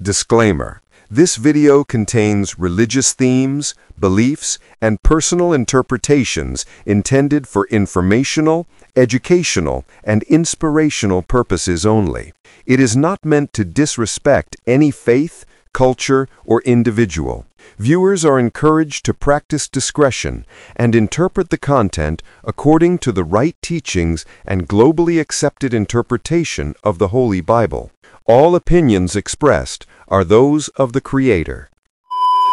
Disclaimer: this video contains religious themes, beliefs, and personal interpretations intended for informational, educational, and inspirational purposes only. It is not meant to disrespect any faith, culture, or individual. Viewers are encouraged to practice discretion and interpret the content according to the right teachings and globally accepted interpretation of the Holy Bible. All opinions expressed are those of the Creator.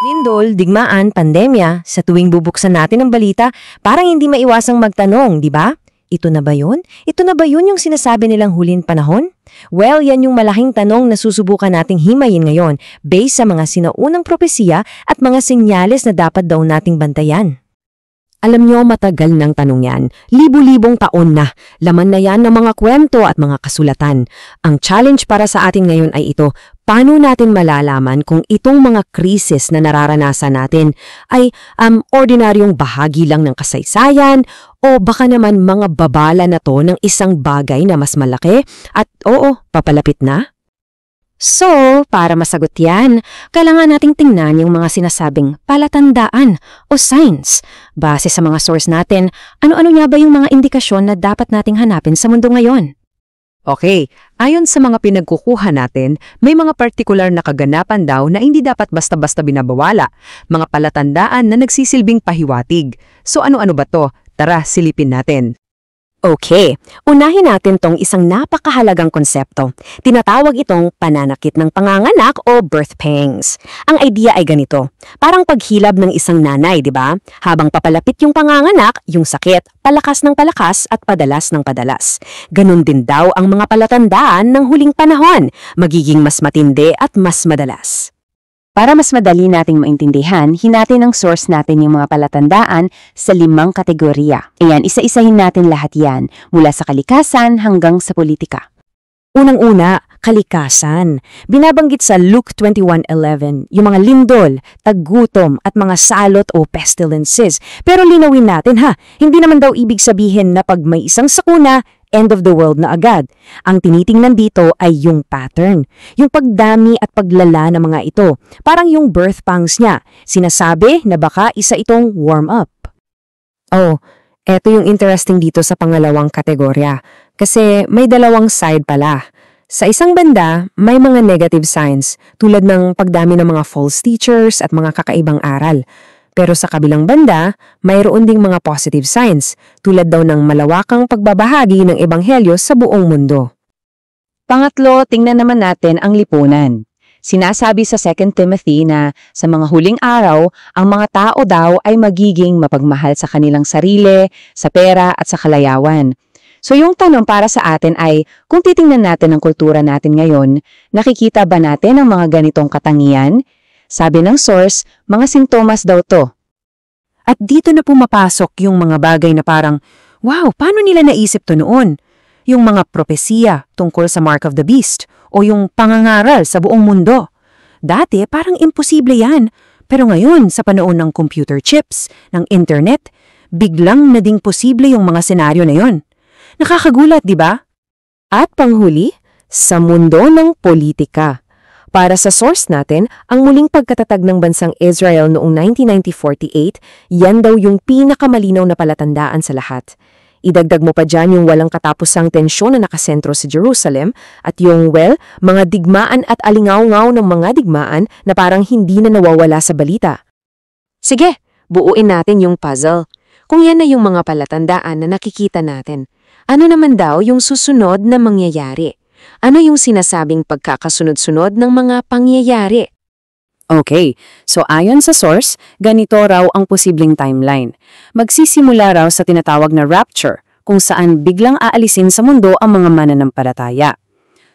Lindol, digmaan, pandemya, sa tuwing bubuksan natin ang balita, parang hindi maiwasang magtanong, di ba? Ito na ba yun? Ito na ba yun yung sinasabi nilang huling panahon? Well, yan yung malaking tanong na susubukan nating himayin ngayon based sa mga sinaunang propesiya at mga senyales na dapat daw nating bantayan. Alam nyo, matagal ng tanong yan. Libu-libong taon na. Laman na yan ng mga kwento at mga kasulatan. Ang challenge para sa atin ngayon ay ito. Paano natin malalaman kung itong mga krisis na nararanasan natin ay ordinaryong bahagi lang ng kasaysayan o baka naman mga babala na to ng isang bagay na mas malaki at papalapit na? So, para masagot yan, kailangan nating tingnan yung mga sinasabing palatandaan o signs. Base sa mga source natin, ano-ano nga ba yung mga indikasyon na dapat nating hanapin sa mundo ngayon? Okay, ayon sa mga pinagkukuha natin, may mga partikular na kaganapan daw na hindi dapat basta-basta binabawala, mga palatandaan na nagsisilbing pahiwatig. So ano-ano ba to? Tara, silipin natin. Okay, unahin natin tong isang napakahalagang konsepto. Tinatawag itong pananakit ng panganganak o birth pangs. Ang idea ay ganito, parang paghilab ng isang nanay, di ba? Habang papalapit yung panganganak, yung sakit, palakas ng palakas at padalas ng padalas. Ganun din daw ang mga palatandaan ng huling panahon, magiging mas matindi at mas madalas. Para mas madali nating maintindihan, hinatin ang source natin yung mga palatandaan sa 5 kategorya. Ayan, isa-isahin natin lahat yan, mula sa kalikasan hanggang sa politika. Unang-una, kalikasan. Binabanggit sa Luke 21:11, yung mga lindol, taggutom at mga salot o pestilences. Pero linawin natin hindi naman daw ibig sabihin na pag may isang sakuna, end of the world na agad. Ang tinitingnan dito ay yung pattern, yung pagdami at paglala ng mga ito. Parang yung birth pangs niya, sinasabi na baka isa itong warm-up. Oh, eto yung interesting dito sa pangalawang kategorya. Kasi may dalawang side pala. Sa isang banda, may mga negative signs tulad ng pagdami ng mga false teachers at mga kakaibang aral. Pero sa kabilang banda, mayroon ding mga positive signs tulad daw ng malawakang pagbabahagi ng ebanghelyo sa buong mundo. Pangatlo, tingnan naman natin ang lipunan. Sinasabi sa 2 Timothy na sa mga huling araw, ang mga tao daw ay magiging mapagmahal sa kanilang sarili, sa pera at sa kalayawan. So yung tanong para sa atin ay, kung titingnan natin ang kultura natin ngayon, nakikita ba natin ang mga ganitong katangian? Sabi ng source, mga sintomas daw to. At dito na pumapasok yung mga bagay na parang, wow, paano nila naisip to noon? Yung mga propesiya tungkol sa Mark of the Beast o yung pangangaral sa buong mundo. Dati parang imposible yan. Pero ngayon, sa panahon ng computer chips, ng internet, biglang naging posible yung mga senaryo na yon. Nakakagulat, di ba? At panghuli, sa mundo ng politika. Para sa source natin, ang muling pagkatatag ng bansang Israel noong 1948, yan daw yung pinakamalinaw na palatandaan sa lahat. Idagdag mo pa dyan yung walang katapusang tensyon na nakasentro sa Jerusalem at yung, mga digmaan at alingaw-ngaw ng mga digmaan na parang hindi na nawawala sa balita. Sige, buuin natin yung puzzle. Kung yan na yung mga palatandaan na nakikita natin, ano naman daw yung susunod na mangyayari? Ano yung sinasabing pagkakasunod-sunod ng mga pangyayari? Okay, so ayon sa source, ganito raw ang posibleng timeline. Magsisimula raw sa tinatawag na rapture, kung saan biglang aalisin sa mundo ang mga mananampalataya.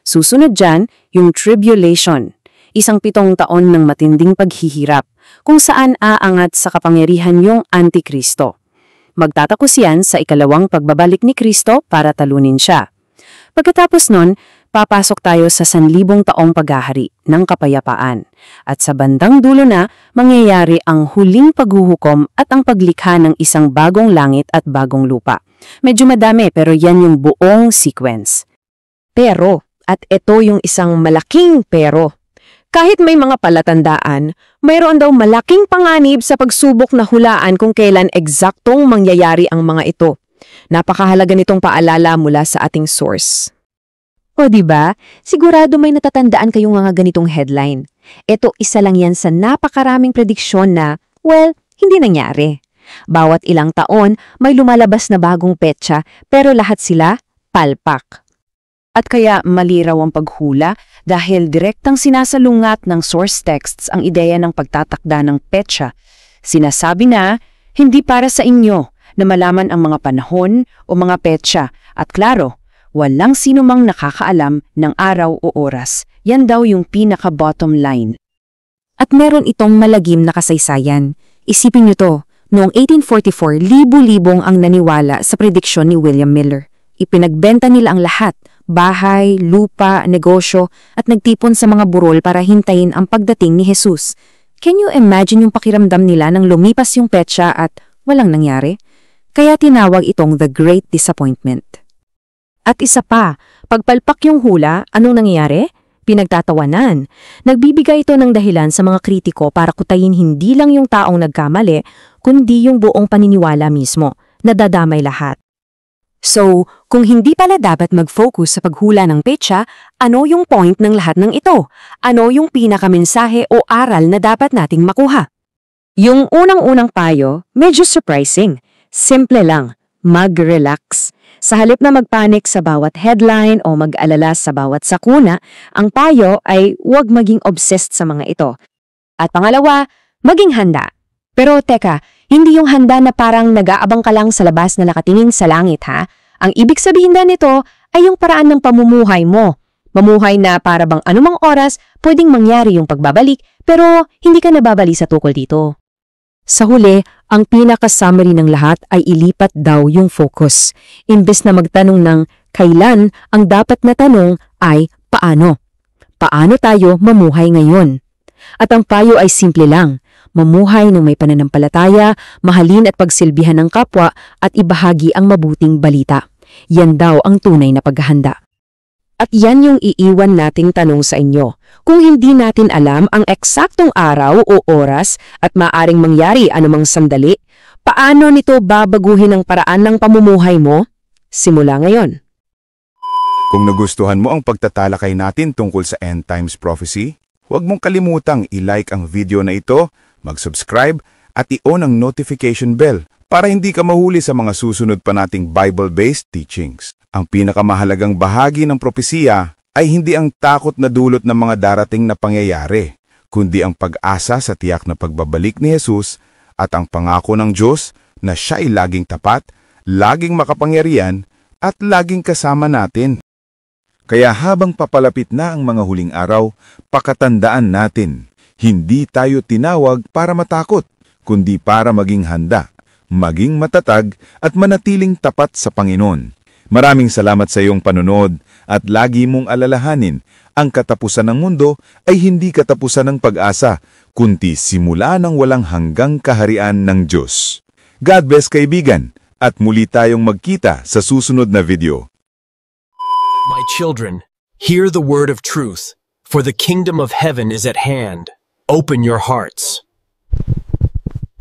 Susunod dyan, yung tribulation, isang 7 taon ng matinding paghihirap, kung saan aangat sa kapangyarihan yung Antikristo. Magtatapos yan sa ikalawang pagbabalik ni Kristo para talunin siya. Pagkatapos nun, papasok tayo sa 1,000 taong paghahari ng kapayapaan. At sa bandang dulo na, mangyayari ang huling paghuhukom at ang paglikha ng isang bagong langit at bagong lupa. Medyo madami pero yan yung buong sequence. Pero, at ito yung isang malaking pero, Kahit may mga palatandaan, mayroon daw malaking panganib sa pagsubok na hulaan kung kailan eksaktong mangyayari ang mga ito. Napakahalaga nitong paalala mula sa ating source. O diba, sigurado may natatandaan kayong mga ganitong headline. Ito isa lang yan sa napakaraming prediksyon na, well, hindi nangyari. Bawat ilang taon, may lumalabas na bagong petsa, pero lahat sila palpak. At kaya mali raw ang paghula dahil direktang sinasalungat ng source texts ang ideya ng pagtatakda ng petsa. Sinasabi na, hindi para sa inyo na malaman ang mga panahon o mga petsa. At klaro, walang sino mang nakakaalam ng araw o oras. Yan daw yung pinaka-bottom line. At meron itong malagim na kasaysayan. Isipin nyo to, noong 1844, libo-libong ang naniwala sa prediksyon ni William Miller. Ipinagbenta nila ang lahat, bahay, lupa, negosyo, at nagtipon sa mga burol para hintayin ang pagdating ni Jesus. Can you imagine yung pakiramdam nila nang lumipas yung petsa at walang nangyari? Kaya tinawag itong The Great Disappointment. At isa pa, pagpalpak yung hula, anong nangyayari? Pinagtatawanan. Nagbibigay ito ng dahilan sa mga kritiko para kutayin hindi lang yung taong nagkamali, kundi yung buong paniniwala mismo. Nadadamay lahat. So, kung hindi pala dapat mag-focus sa paghula ng petsa, ano yung point ng lahat ng ito? Ano yung pinakamensahe o aral na dapat nating makuha? Yung unang-unang payo, medyo surprising. Simple lang, mag-relax. Sa halip na magpanik sa bawat headline o mag-alala sa bawat sakuna, ang payo ay huwag maging obsessed sa mga ito. At pangalawa, maging handa. Pero teka, hindi yung handa na parang nag-aabang ka lang sa labas na nakatingin sa langit ha. Ang ibig sabihin na nito ay yung paraan ng pamumuhay mo. Mamuhay na para bang anumang oras pwedeng mangyari yung pagbabalik pero hindi ka nababali sa tukol dito. Sa huli, ang pinaka-summary ng lahat ay ilipat daw yung focus. Imbes na magtanong ng kailan, ang dapat na tanong ay paano. Paano tayo mamuhay ngayon? At ang payo ay simple lang. Mamuhay ng may pananampalataya, mahalin at pagsilbihan ng kapwa at ibahagi ang mabuting balita. Yan daw ang tunay na paghahanda. At yan yung iiwan nating tanong sa inyo. Kung hindi natin alam ang eksaktong araw o oras at maaring mangyari anumang sandali, paano nito babaguhin ang paraan ng pamumuhay mo? Simula ngayon. Kung nagustuhan mo ang pagtatalakay natin tungkol sa End Times Prophecy, huwag mong kalimutang i-like ang video na ito, mag-subscribe at i-on ang notification bell para hindi ka mahuli sa mga susunod pa nating Bible-based teachings. Ang pinakamahalagang bahagi ng propesiya ay hindi ang takot na dulot ng mga darating na pangyayari, kundi ang pag-asa sa tiyak na pagbabalik ni Jesus at ang pangako ng Diyos na siya ay laging tapat, laging makapangyarihan at laging kasama natin. Kaya habang papalapit na ang mga huling araw, pakatandaan natin, hindi tayo tinawag para matakot, kundi para maging handa, maging matatag at manatiling tapat sa Panginoon. Maraming salamat sa iyong panonood at lagi mong alalahanin, ang katapusan ng mundo ay hindi katapusan ng pag-asa, kundi simula ng walang hanggang kaharian ng Diyos. God bless kaibigan at muli tayong magkita sa susunod na video. My children, hear the word of truth, for the kingdom of heaven is at hand. Open your hearts.